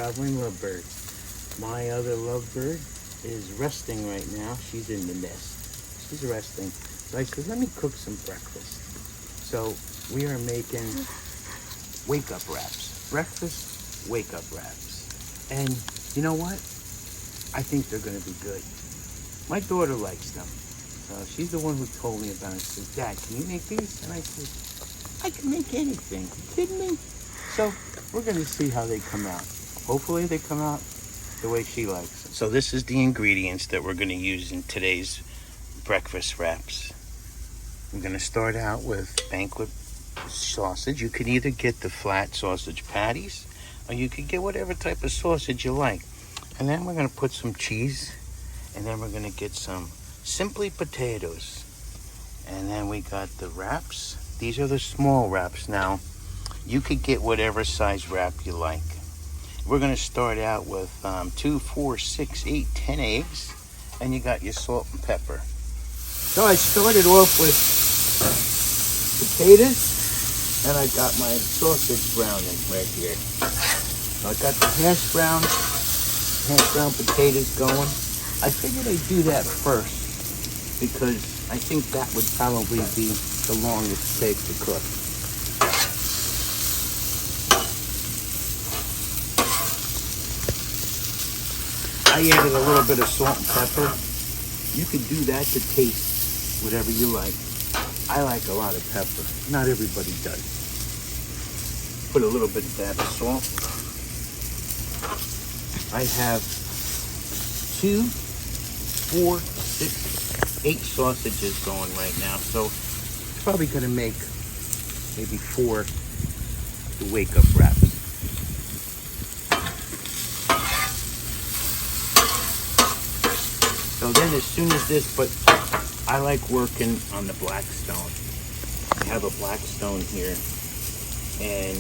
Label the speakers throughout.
Speaker 1: traveling lovebird. My other lovebird is resting right now. She's in the nest. She's resting. So I said, let me cook some breakfast. So we are making wake-up wraps. Breakfast wake-up wraps. And you know what? I think they're going to be good. My daughter likes them. She's the one who told me about it. She said, Dad, can you make these? And I said, I can make anything. You kidding me? So we're going to see how they come out. Hopefully they come out the way she likes it. So this is the ingredients that we're going to use in today's breakfast wraps. I'm going to start out with banquet sausage. You could either get the flat sausage patties, or you could get whatever type of sausage you like. And then we're going to put some cheese, and then we're going to get some simply potatoes. And then we got the wraps. These are the small wraps. Now, you could get whatever size wrap you like. We're going to start out with 2, 4, 6, 8, 10 eggs, and you got your salt and pepper. So I started off with potatoes, and I got my sausage browning right here. So I got the hash brown potatoes going. I figured I'd do that first because I think that would probably be the longest take to cook. I added a little bit of salt and pepper. You could do that to taste whatever you like. I like a lot of pepper. Not everybody does. Put a little bit of that salt. I have 2, 4, 6, 8 sausages going right now. So it's probably going to make maybe 4 the wake-up wraps. So then as soon as this, but I like working on the Blackstone. I have a Blackstone here, and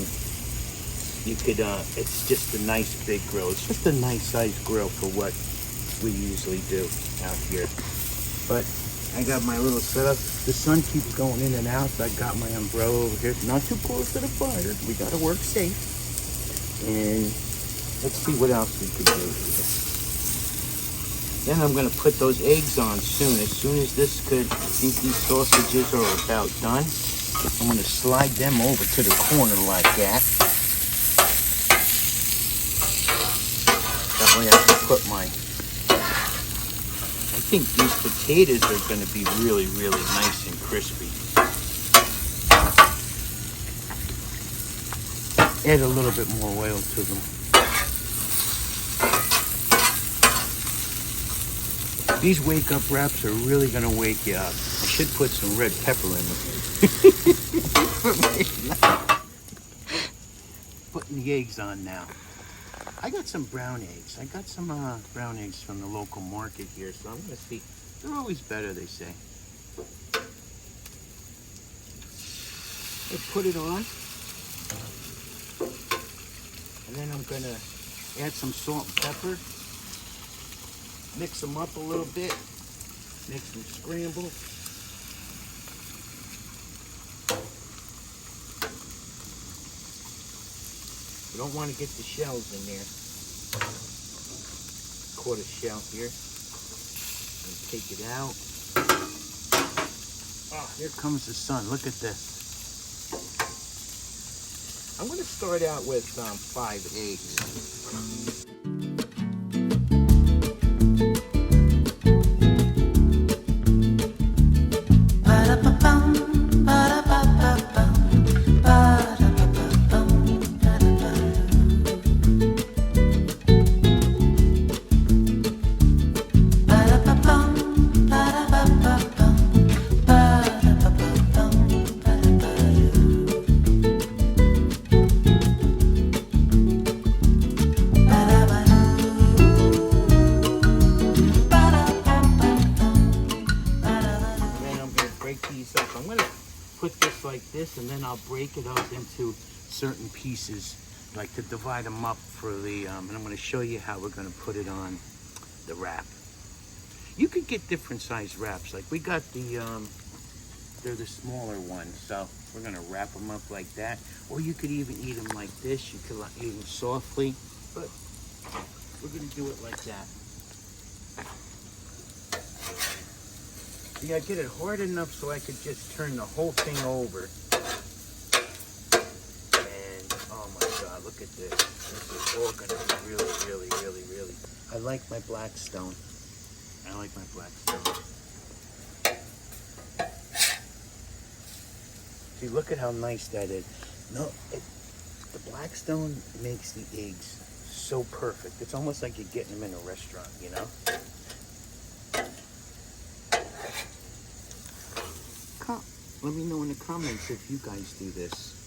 Speaker 1: you could, it's just a nice big grill. It's just a nice sized grill for what we usually do out here. But I got my little setup. The sun keeps going in and out, so I got my umbrella over here. Not too close to the fire. We got to work safe. And let's see what else we could do here. Then I'm going to put those eggs on soon. As soon as this could, I think these sausages are about done. I'm going to slide them over to the corner like that. That way I can put my... I think these potatoes are going to be really, really nice and crispy. Add a little bit more oil to them. These wake-up wraps are really going to wake you up. I should put some red pepper in them. Putting the eggs on now. I got some brown eggs. I got some brown eggs from the local market here, so I'm going to see. They're always better, they say. I put it on. And then I'm going to add some salt and pepper. Mix them up a little bit. Make some scramble. You don't want to get the shells in there. Quarter shell here. And take it out. Oh, here comes the sun. Look at this. I'm going to start out with 5 eggs. And then I'll break it up into certain pieces, like to divide them up for the, and I'm going to show you how we're going to put it on the wrap. You could get different size wraps, like we got the, they're the smaller ones, so we're going to wrap them up like that, or you could even eat them like this. You could eat them softly, but we're gonna do it like that. See, I get it hard enough so I could just turn the whole thing over. And, oh my God, look at this. This is all gonna be really, really, really, really. I like my black stone. I like my black stone. See, look at how nice that is. No, the black stone makes the eggs so perfect. It's almost like you're getting them in a restaurant, you know? Let me know in the comments if you guys do this.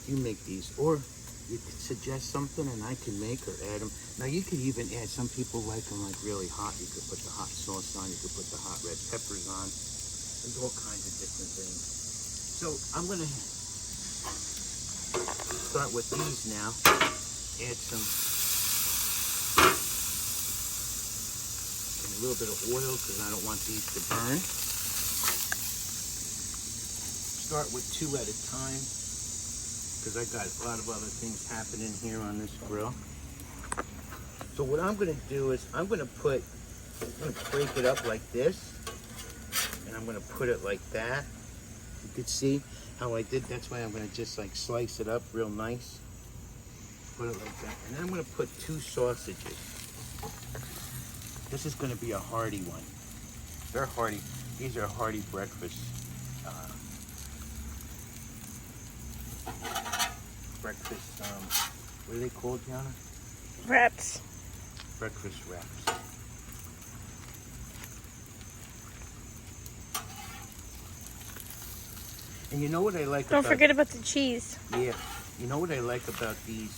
Speaker 1: You make these, or you could suggest something and I can make or add them. Now you could even add, some people like them like really hot. You could put the hot sauce on, you could put the hot red peppers on. There's all kinds of different things. So I'm gonna start with these now. Add some, a little bit of oil because I don't want these to burn. Start with 2 at a time because I got a lot of other things happening here on this grill. So what I'm going to do is I'm going to break it up like this, and I'm going to put it like that. You can see how I did. That's why I'm going to just like slice it up real nice. Put it like that, and then I'm going to put 2 sausages. This is going to be a hearty one. They're hearty. These are hearty breakfast. Breakfast, what are they called, Gianna?
Speaker 2: Wraps.
Speaker 1: Breakfast wraps. And you know what I like
Speaker 2: Don't forget about the cheese.
Speaker 1: Yeah. You know what I like about these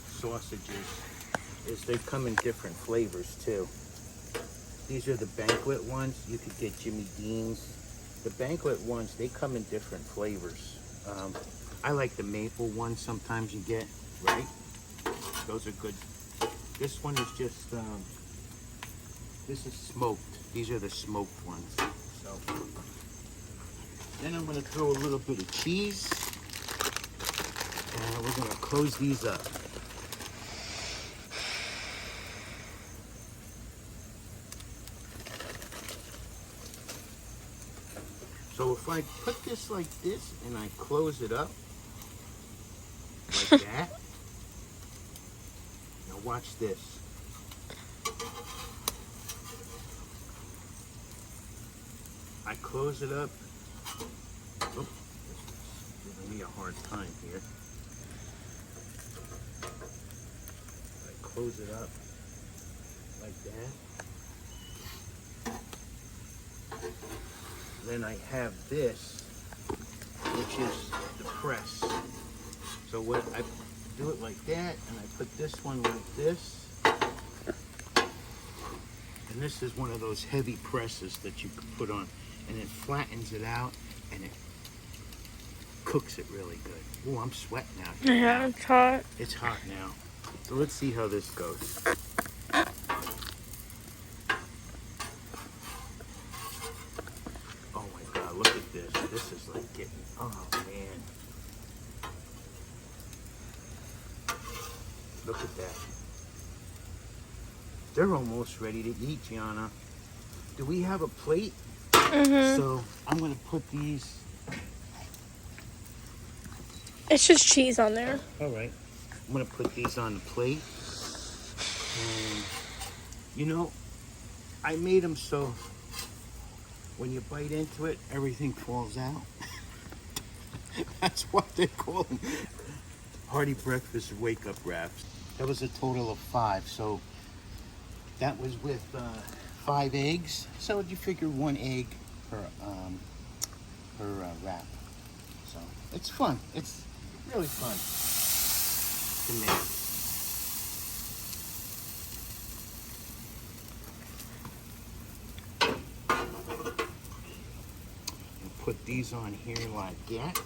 Speaker 1: sausages is they come in different flavors too. These are the banquet ones. You could get Jimmy Dean's. The banquet ones, they come in different flavors. I like the maple ones sometimes you get, right? Those are good. This one is just, this is smoked. These are the smoked ones. So, then I'm gonna throw a little bit of cheese. And we're gonna close these up. So if I put this like this and I close it up, like that. Now watch this. I close it up. Oops, giving me a hard time here. I close it up like that. Then I have this, which is the press. So what I do it like that, and I put this one like this. And this is one of those heavy presses that you can put on, and it flattens it out, and it cooks it really good. Oh, I'm sweating out here.
Speaker 2: Yeah, it's hot.
Speaker 1: It's hot now. So let's see how this goes. Oh my God, look at this. This is like getting, oh man. Look at that. They're almost ready to eat, Gianna. Do we have a plate?
Speaker 2: Mm-hmm.
Speaker 1: So I'm gonna put these.
Speaker 2: It's just cheese on there.
Speaker 1: All right. I'm gonna put these on the plate. And you know, I made them so when you bite into it, everything falls out. That's what they call them. Hearty breakfast wake-up wraps. That was a total of 5. So that was with 5 eggs. So you figure 1 egg per wrap. So it's fun. It's really fun to make. Put these on here like that.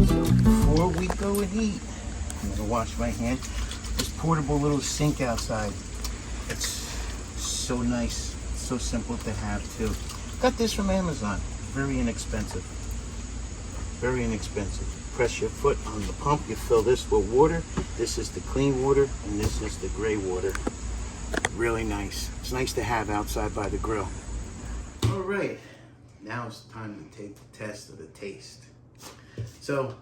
Speaker 1: So before we go and eat, I'm gonna wash my hands. this portable little sink outside. It's so nice, so simple to have too. Got this from Amazon. Very inexpensive. Very inexpensive. Press your foot on the pump. You fill this with water. This is the clean water, and this is the gray water. Really nice. It's nice to have outside by the grill. All right, now it's time to take the test of the taste. So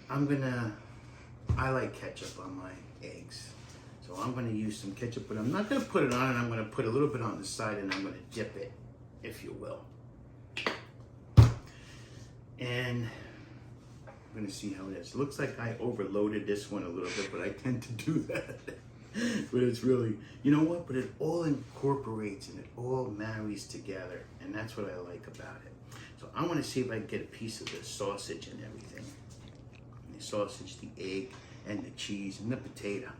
Speaker 1: I like ketchup on my eggs. So I'm gonna use some ketchup, but I'm not gonna put it on, I'm gonna put a little bit on the side and I'm gonna dip it, if you will. And I'm gonna see how it is. It looks like I overloaded this one a little bit, but I tend to do that. But it's really, you know what? But it all incorporates and it all marries together. And that's what I like about it. So I want to see if I can get a piece of the sausage and everything. The sausage, the egg, and the cheese, and the potato.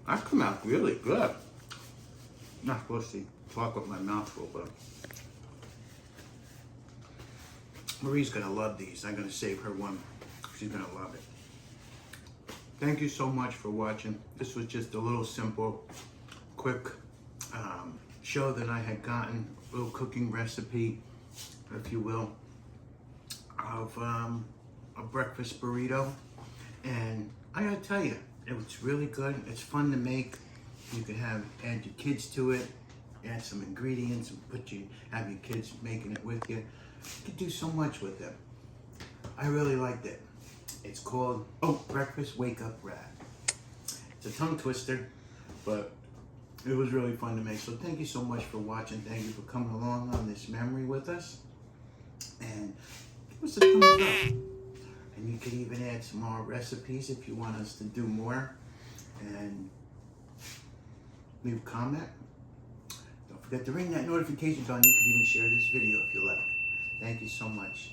Speaker 1: That come out really good. Not supposed to talk with my mouth full, but Marie's gonna love these. I'm gonna save her one. She's gonna love it. Thank you so much for watching. This was just a little simple, quick show that I had gotten, a little cooking recipe, if you will, of a breakfast burrito. And I gotta tell you, it was really good. It's fun to make. You can add your kids to it, add some ingredients, and have your kids making it with you. You can do so much with them. I really liked it. It's called Breakfast Wake Up Wrap. It's a tongue twister, but it was really fun to make. So thank you so much for watching. Thank you for coming along on this memory with us. And give us a thumbs up. And you can even add some more recipes if you want us to do more. And leave a comment. Don't forget to ring that notification bell. You can even share this video if you like. Thank you so much.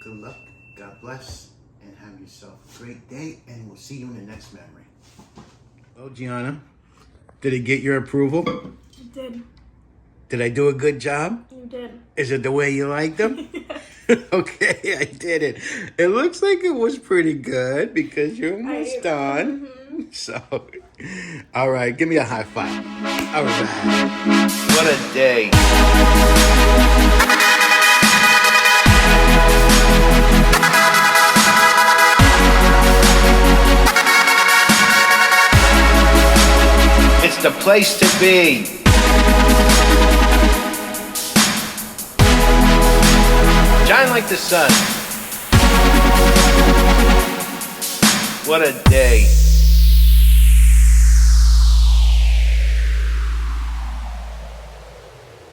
Speaker 1: Good luck. God bless. And have yourself a great day. And we'll see you in the next memory. Well, Gianna, did it get your approval?
Speaker 2: You did.
Speaker 1: Did I do a good job?
Speaker 2: You did.
Speaker 1: Is it the way you liked them? Okay, I did it. It looks like it was pretty good because you're almost done. So, all right, give me a high five. All right. What a day. It's the place to be. Shine like the sun. What a day.